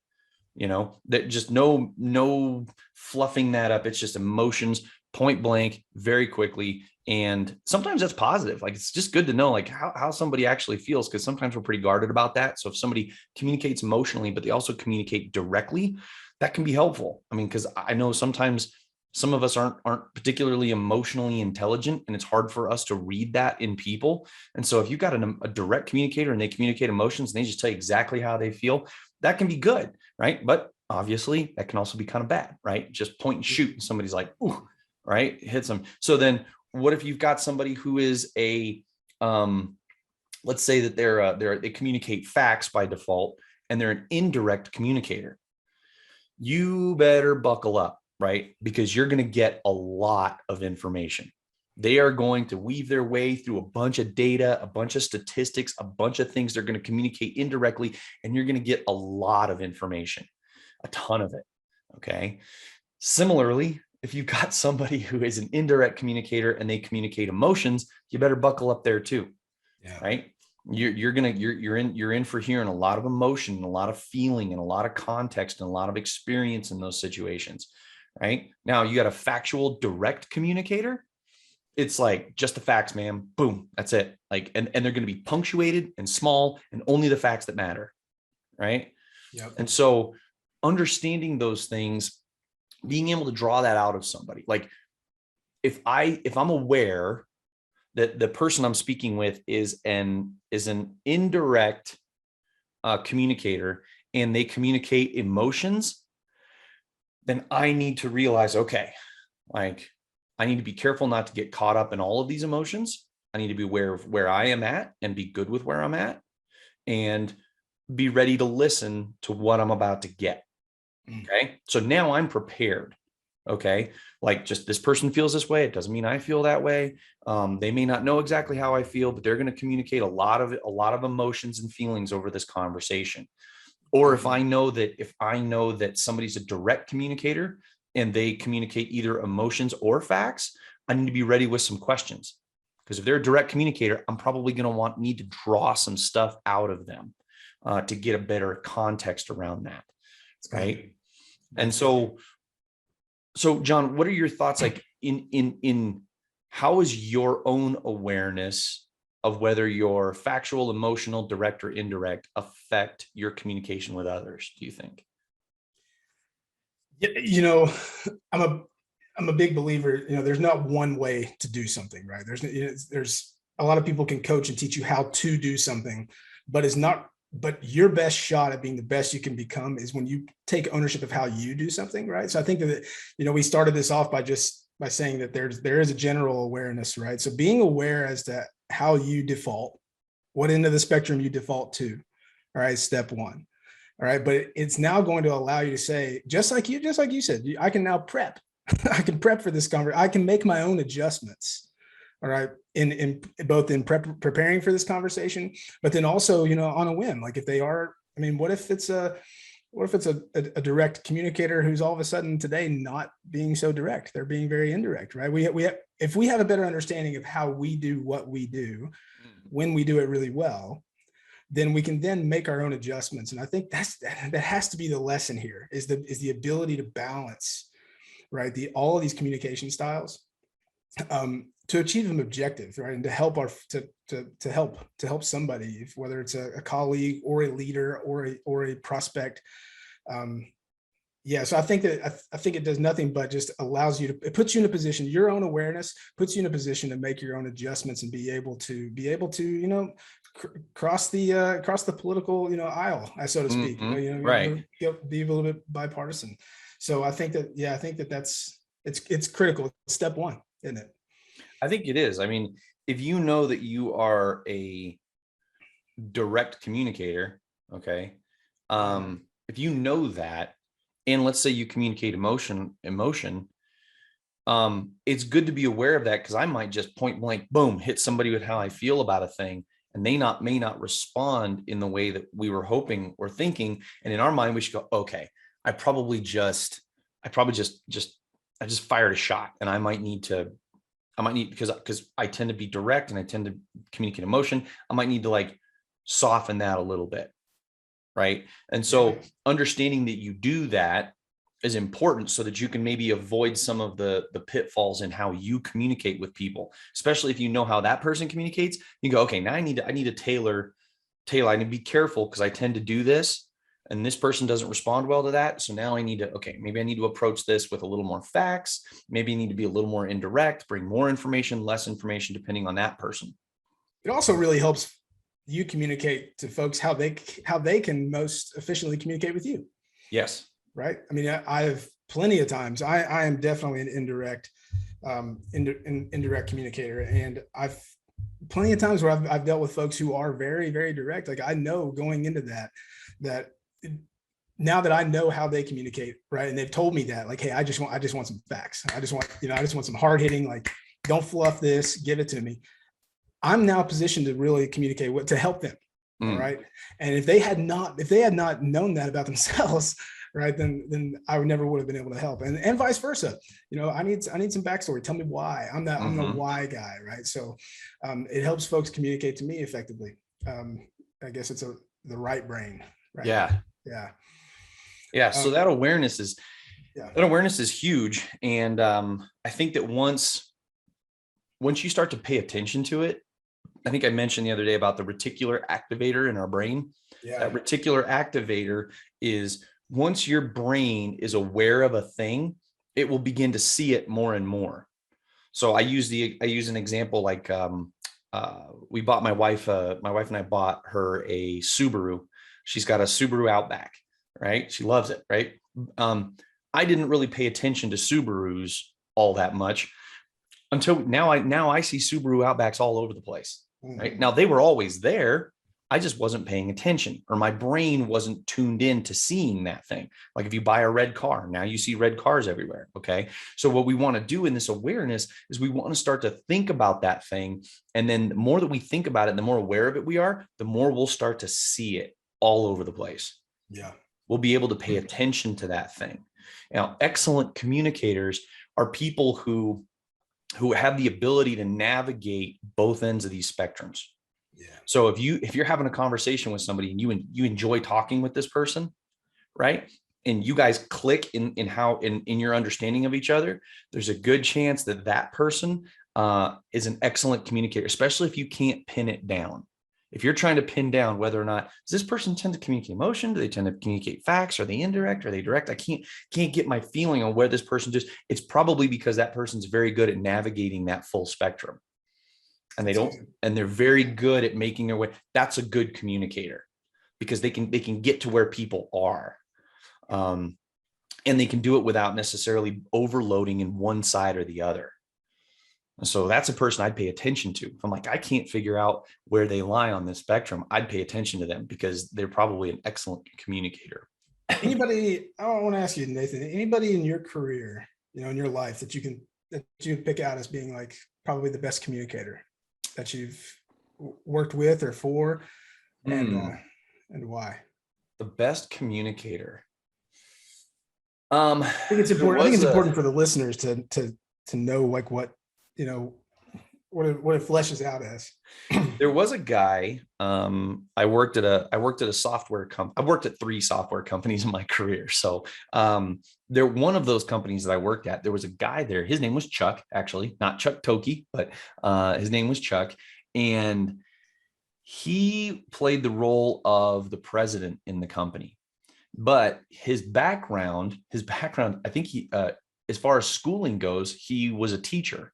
That just no fluffing that up. It's just emotions, point blank, very quickly. And sometimes that's positive. Like, it's just good to know like how somebody actually feels, because sometimes we're pretty guarded about that. So if somebody communicates emotionally, but they also communicate directly, that can be helpful. I mean, because I know sometimes some of us aren't particularly emotionally intelligent, and it's hard for us to read that in people. And so if you've got a direct communicator and they communicate emotions and they just tell you exactly how they feel, that can be good, right? But obviously that can also be kind of bad, right? Just point and shoot, and somebody's like, ooh, right? It hits them. So then what if you've got somebody who is let's say that they communicate facts by default, and they're an indirect communicator? You better buckle up, right? Because you're going to get a lot of information. They are going to weave their way through a bunch of data, a bunch of statistics, a bunch of things they're going to communicate indirectly, and you're going to get a lot of information, a ton of it. Okay. Similarly, if you've got somebody who is an indirect communicator and they communicate emotions, you better buckle up there too. Yeah. Right. You're in for hearing a lot of emotion and a lot of feeling and a lot of context and a lot of experience in those situations. Right now, you got a factual direct communicator. It's like just the facts, man. Boom. That's it. Like, and they're going to be punctuated and small and only the facts that matter. Right. Yep. And so understanding those things, being able to draw that out of somebody, like if I'm aware that the person I'm speaking with is an indirect communicator and they communicate emotions, then I need to realize, okay, like I need to be careful not to get caught up in all of these emotions. I need to be aware of where I am at and be good with where I'm at and be ready to listen to what I'm about to get. Okay. So now I'm prepared. Okay. Like, just this person feels this way. It doesn't mean I feel that way. They may not know exactly how I feel, but they're going to communicate a lot of emotions and feelings over this conversation. Or if I know that somebody's a direct communicator and they communicate either emotions or facts, I need to be ready with some questions. Because if they're a direct communicator, I'm probably going to need to draw some stuff out of them to get a better context around that. Right. And so Jon, what are your thoughts, like in how is your own awareness of whether you're factual, emotional, direct, or indirect affect your communication with others, do you think? You know, I'm a big believer, you know, there's not one way to do something, right? There's a lot of people can coach and teach you how to do something, but your best shot at being the best you can become is when you take ownership of how you do something, right? So I think that, you know, we started this off by saying that there is a general awareness, right? So being aware as to how you default, what end of the spectrum you default to, all right, step one. All right. But it's now going to allow you to say, just like you said, I can now prep. I can prep for this conversation. I can make my own adjustments. All right. In both in preparing for this conversation, but then also, you know, on a whim, like if they are, I mean, what if it's a direct communicator who's all of a sudden today not being so direct, they're being very indirect, right? If we have a better understanding of how we do what we do, when we do it really well, then we can then make our own adjustments. And I think that has to be the lesson here, is the ability to balance, right, all of these communication styles to achieve an objective, right, and to help to help somebody, whether it's a colleague or a leader or a prospect. So I think it does nothing but just allows you to, it puts you in a position, your own awareness puts you in a position to make your own adjustments and be able to, you know, cross the political, you know, aisle, so to speak, right. Be a little bit bipartisan. So I think that's it's critical. It's step one, isn't it? I think it is. I mean, if you know that you are a direct communicator, okay, if you know that, and let's say you communicate emotion, it's good to be aware of that, because I might just point blank, boom, hit somebody with how I feel about a thing, and they may not respond in the way that we were hoping or thinking. And in our mind, we should go, okay, I just fired a shot, and I might need, because I tend to be direct and I tend to communicate emotion, I might need to like soften that a little bit. Right. And so understanding that you do that is important, so that you can maybe avoid some of the pitfalls in how you communicate with people, especially if you know how that person communicates. You go, okay, now I need to tailor, I need to be careful, because I tend to do this and this person doesn't respond well to that. So now maybe I need to approach this with a little more facts. Maybe you need to be a little more indirect, bring more information, less information, depending on that person. It also really helps you communicate to folks how they can most efficiently communicate with you. Yes. Right. I mean, I have plenty of times. I am definitely an indirect communicator, and I've plenty of times where I've dealt with folks who are very, very direct. Like, I know going into that now that I know how they communicate, right, and they've told me that, like, hey, I just want some facts. I just want some hard hitting, like, don't fluff this, give it to me. I'm now positioned to really communicate to help them. All right. And if they had not known that about themselves, right, then I never would have been able to help, and vice versa. You know, I need some backstory. Tell me why. I'm the why guy, right? So it helps folks communicate to me effectively. I guess it's the right brain, right? Yeah. So that awareness is huge, and I think that once you start to pay attention to it, I think I mentioned the other day about the reticular activator in our brain. Yeah. That reticular activator is, once your brain is aware of a thing, it will begin to see it more and more. So I use an example, like we bought my wife and I bought her a Subaru. She's got a Subaru Outback, right? She loves it, right? I didn't really pay attention to Subarus all that much until now. I see Subaru Outbacks all over the place. Right now, they were always there. I just wasn't paying attention, or my brain wasn't tuned in to seeing that thing. Like if you buy a red car, now you see red cars everywhere. Okay. So what we want to do in this awareness is we want to start to think about that thing. And then the more that we think about it, the more aware of it we are, the more we'll start to see it all over the place. Yeah. We'll be able to pay attention to that thing. Now, excellent communicators are people who have the ability to navigate both ends of these spectrums. Yeah. So if you're having a conversation with somebody and you enjoy talking with this person, right? And you guys click in your understanding of each other, there's a good chance that person is an excellent communicator, especially if you can't pin it down. If you're trying to pin down whether or not does this person tend to communicate emotion, do they tend to communicate facts? Are they indirect? Are they direct? I can't get my feeling on where this person just, it's probably because that person's very good at navigating that full spectrum. And they're very good at making their way. That's a good communicator because they can get to where people are. And they can do it without necessarily overloading in one side or the other. So that's a person I'd pay attention to. If I'm like, I can't figure out where they lie on this spectrum, I'd pay attention to them because they're probably an excellent communicator. Anybody, I want to ask you, Nathan, anybody in your career, in your life that you pick out as being like probably the best communicator that you've worked with or for, and why? The best communicator. I think it's important. I think it's important for the listeners to know like what it fleshes out as. There was a guy. I worked at a software company. I worked at 3 software companies in my career. So one of those companies that I worked at, there was a guy there. His name was Chuck, actually, not Chuck Toki, but his name was Chuck, and he played the role of the president in the company. But his background, I think he, as far as schooling goes, he was a teacher.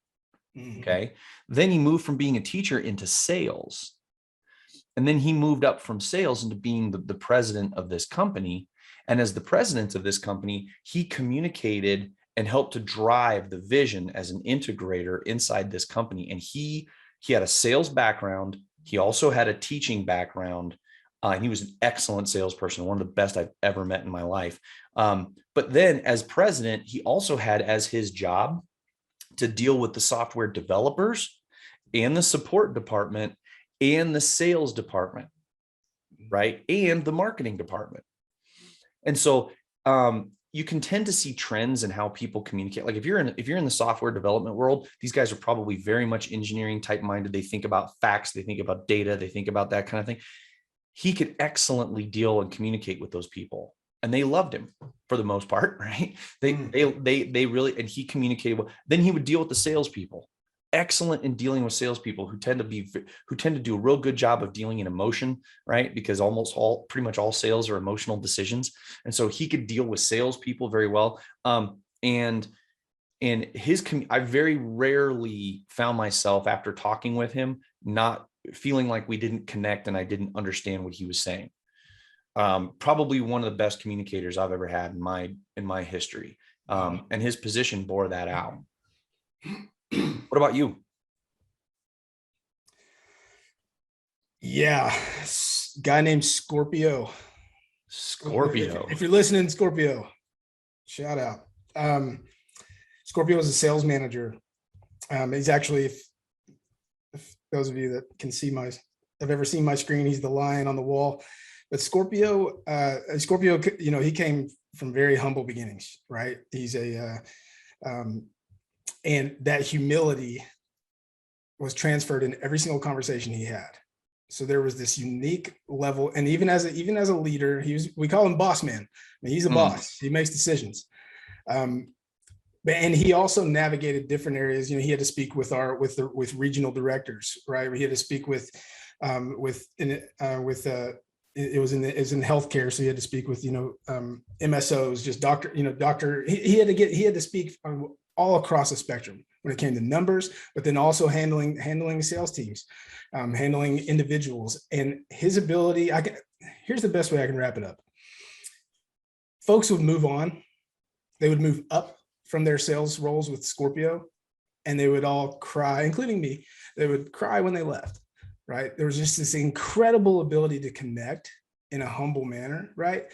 Okay. Then he moved from being a teacher into sales. And then he moved up from sales into being the president of this company. And as the president of this company, he communicated and helped to drive the vision as an integrator inside this company. And he had a sales background. He also had a teaching background. And he was an excellent salesperson, one of the best I've ever met in my life. But then as president, he also had as his job to deal with the software developers and the support department and the sales department, right? And the marketing department. And so you can tend to see trends in how people communicate. Like if you're in the software development world, these guys are probably very much engineering type minded. They think about facts, they think about data, they think about that kind of thing. He could excellently deal and communicate with those people. And they loved him for the most part, right? They really, and he communicated well. Then he would deal with the salespeople. Excellent in dealing with salespeople who tend to do a real good job of dealing in emotion, right? Because pretty much all sales are emotional decisions, and so he could deal with salespeople very well. And I very rarely found myself after talking with him not feeling like we didn't connect and I didn't understand what he was saying. Probably one of the best communicators I've ever had in my history. And his position bore that out. What about you? Yeah. Guy named Scorpio. If you're listening, Scorpio, shout out. Scorpio is a sales manager. He's actually, if those of you that can see have ever seen my screen, he's the lion on the wall. But Scorpio, he came from very humble beginnings, right? He's and that humility was transferred in every single conversation he had. So there was this unique level, and even as a leader, we call him boss man. I mean, he's a boss. He makes decisions. And he also navigated different areas. He had to speak with regional directors, right? We had to speak with it was in healthcare, so he had to speak with MSOs, just doctor. He had to speak all across the spectrum when it came to numbers, but then also handling sales teams, handling individuals, and his ability. Here's the best way I can wrap it up. Folks would move on, move up from their sales roles with Scorpio, and they would all cry, including me. They would cry when they left, right? There was just this incredible ability to connect in a humble manner, right?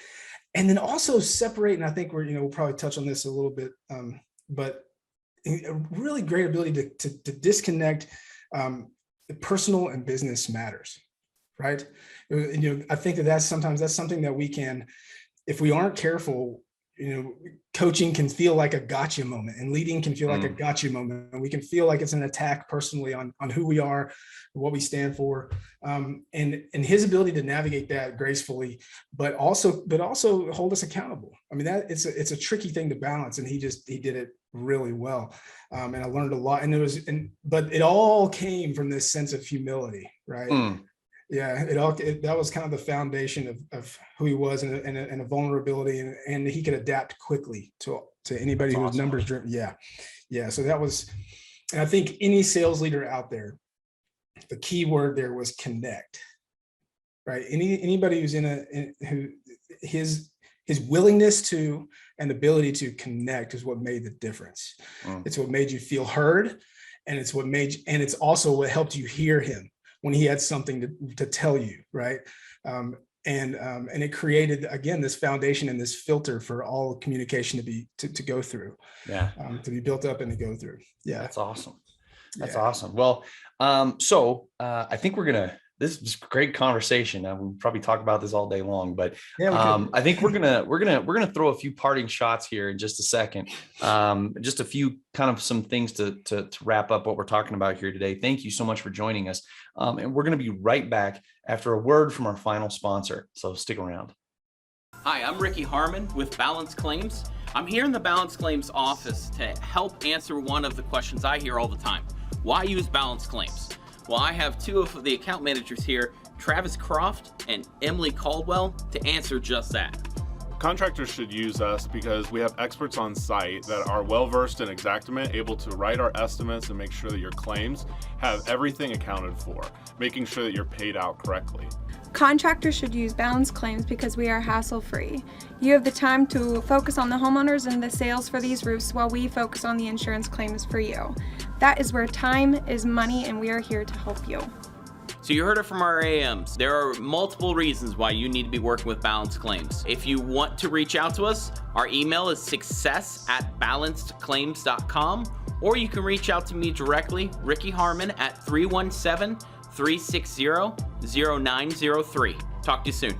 And then also separate, and I think we'll probably touch on this a little bit, but a really great ability to disconnect the personal and business matters, right? I think that's something that we can, if we aren't careful, coaching can feel like a gotcha moment, and leading can feel like a gotcha moment, and we can feel like it's an attack personally on who we are, what we stand for, and his ability to navigate that gracefully, but also hold us accountable. I mean, that it's a tricky thing to balance, and he did it really well, and I learned a lot. And but it all came from this sense of humility, right? Yeah, that was kind of the foundation of who he was, and a vulnerability, and he could adapt quickly to anybody who was numbers driven. Yeah. So that was, and I think any sales leader out there, the key word there was connect, right? Anybody who's his willingness to and ability to connect is what made the difference. It's what made you feel heard, and it's also what helped you hear him when he had something to tell you, right? And it created, again, this foundation and this filter for all communication to go through, to be built up and to go through. Yeah, that's awesome. That's awesome. Well, so I think this is a great conversation. We'll probably talk about this all day long, but I think we're gonna throw a few parting shots here in just a second. Just a few kind of some things to wrap up what we're talking about here today. Thank you so much for joining us. And we're going to be right back after a word from our final sponsor. So stick around. Hi, I'm Ricky Harmon with Balance Claims. I'm here in the Balance Claims office to help answer one of the questions I hear all the time. Why use Balance Claims? Well, I have two of the account managers here, Travis Croft and Emily Caldwell, to answer just that. Contractors should use us because we have experts on site that are well-versed in Xactimate, able to write our estimates and make sure that your claims have everything accounted for, making sure that you're paid out correctly. Contractors should use Balance Claims because we are hassle-free. You have the time to focus on the homeowners and the sales for these roofs while we focus on the insurance claims for you. That is where time is money, and we are here to help you. So you heard it from our AMs. There are multiple reasons why you need to be working with Balance Claims. If you want to reach out to us, our email is success@balancedclaims.com, or you can reach out to me directly, Ricky Harmon, at 317-360-0903. Talk to you soon.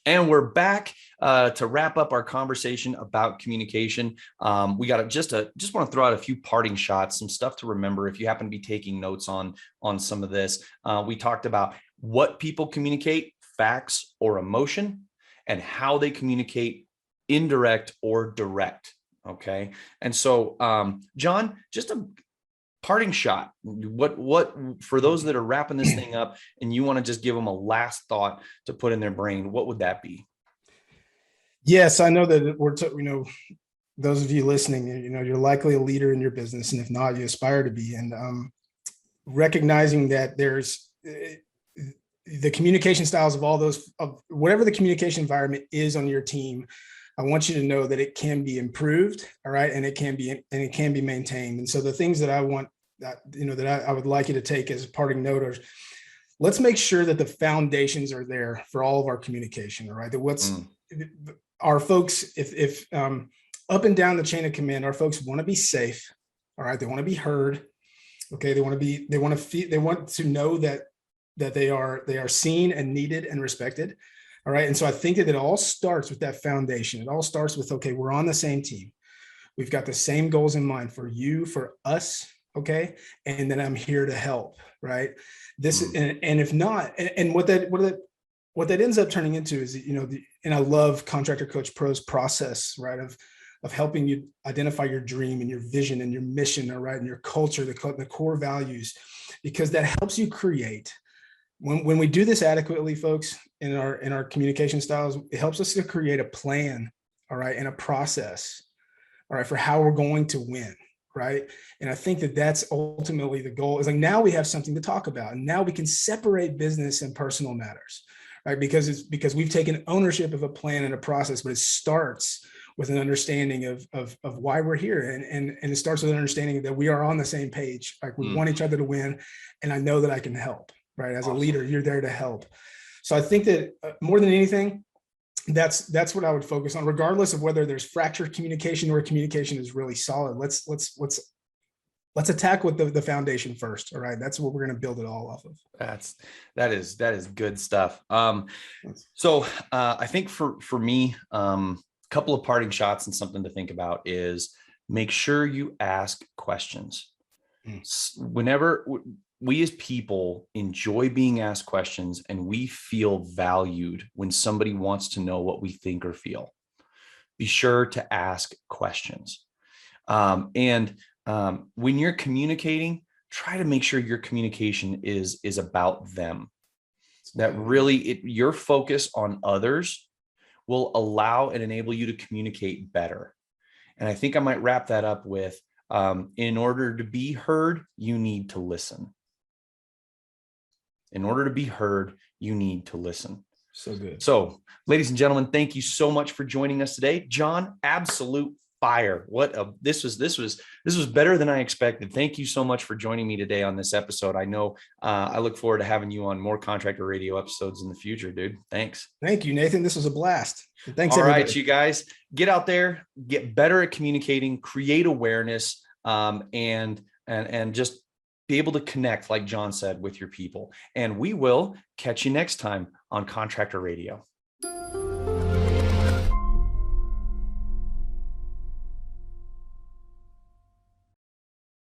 And we're back to wrap up our conversation about communication. We got just want to throw out a few parting shots, some stuff to remember if you happen to be taking notes on some of this. We talked about what people communicate, facts or emotion, and how they communicate, indirect or direct. Okay. And so, John, just a parting shot. What for those that are wrapping this thing up and you want to just give them a last thought to put in their brain, what would that be? Yes, I know that those of you listening, you're likely a leader in your business, and if not, you aspire to be. And recognizing that there's the communication styles of whatever the communication environment is on your team. I want you to know that it can be improved, all right, and it can be maintained. And so the things that I want that I would like you to take as parting note are, let's make sure that the foundations are there for all of our communication, all right? Our folks, if up and down the chain of command, our folks want to be safe, all right? They want to be heard, okay? They want to know that they are seen and needed and respected. All right. And so I think that it all starts with that foundation. It all starts with, okay, we're on the same team. We've got the same goals in mind for you, for us. Okay. And then I'm here to help. Right. And if not, and what that ends up turning into is, and I love Contractor Coach Pro's process, right, of helping you identify your dream and your vision and your mission, all right, and your culture, the core values, because that helps you create. When we do this adequately, folks, in our communication styles, it helps us to create a plan, all right, and a process, all right, for how we're going to win, right? And I think that that's ultimately the goal. Is like, now we have something to talk about, and now we can separate business and personal matters, right? Because we've taken ownership of a plan and a process, but it starts with an understanding of why we're here. And it starts with an understanding that we are on the same page. Like we want each other to win. And I know that I can help, right? As a leader, you're there to help. So I think that more than anything, that's what I would focus on, regardless of whether there's fractured communication or communication is really solid. Let's attack with the foundation first. All right. That's what we're going to build it all off of. That is good stuff. So I think for me, a couple of parting shots and something to think about is make sure you ask questions. Whenever we as people enjoy being asked questions, and we feel valued when somebody wants to know what we think or feel. Be sure to ask questions. When you're communicating, try to make sure your communication is about them. That really, your focus on others will allow and enable you to communicate better. And I think I might wrap that up with, in order to be heard, you need to listen. In order to be heard, you need to listen. So good. So, ladies and gentlemen, thank you so much for joining us today. Jon, absolute fire. This was better than I expected. Thank you so much for joining me today on this episode. I know I look forward to having you on more Contractor Radio episodes in the future, dude. Thanks. Thank you, Nathan. This was a blast. Thanks. All everybody. right, you guys, get out there, get better at communicating, create awareness, and just be able to connect, like Jon said, with your people. And we will catch you next time on Contractor Radio.